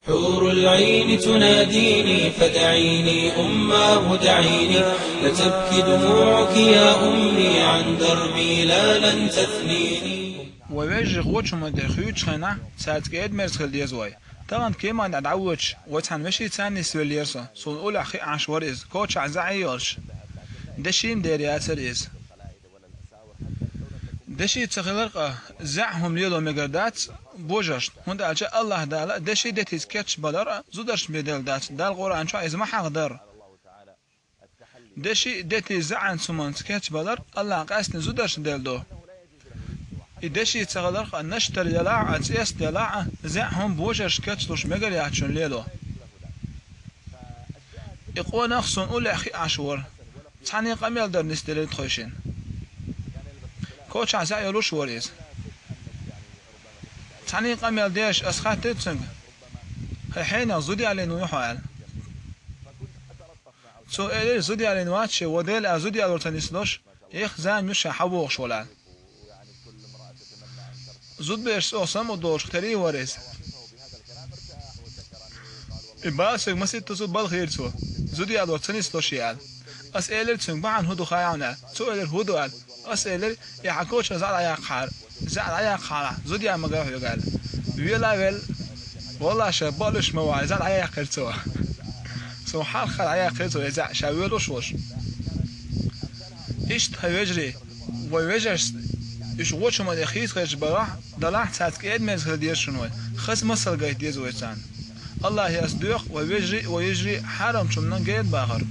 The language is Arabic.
حور العين تناديني فدعيني أماه دعيني، لتبكي دموعك يا أمي عن دربي لا لن تثنيني. ويجي غوتش ما دخيوتش خنا ساعات قاعد مرسل ديزواي طبعا كيما ندعوتش وتان مشي تاني سوليرسا صون اول اخي عشور از كوتش عزعيولش دشيم ديرياتر از دشي تغلق زعهم ليلو مقردات بوجشت هند أجا الله دالا دشي دتيز كاتش بدر زودرش بدل دات دال قرآن شو إذا ما حقدر دشي دتي زعن سمن كاتش بدر الله قاسن زودرش دل دو دشي تغلق نشتر يلاع أتيس يلاع زعهم بوجش كاتش لوش مقر يعشون ليلو يقول نخصون أولي أخي عشور تعني قميل در نستلي تخوشين كوتش عزا يلوش وريز تعني قميل ديش أسخات تتسنق الحين زودي على نوحال سو إلي زودي على نواتش وديل أزودي على تنسلوش يخ زان مش حبوغ شولان زود بيش أوسم ودوش ختري وريز إباسك مسيت تسو بالخير سو زودي على تنسلوش يال أسئلة تسنق بعن هدو خايعنا سو إلي هدو قال أسئلة يحكوش زعل عيا خار زعل عيا خار زودي على مقرح يقال ويلا ويل والله شبالش مواعي زعل عيا خيرتوا سو حال خل عيا خيرتوا يزع شاويل وشوش إيش تهيجري ويجرس إيش وش ما يخيط خير براح دلعت ساعات كيد من هدير شنو خس مصر جاي ديزويتان الله يصدق ويجري حرام شمنا جيد باخر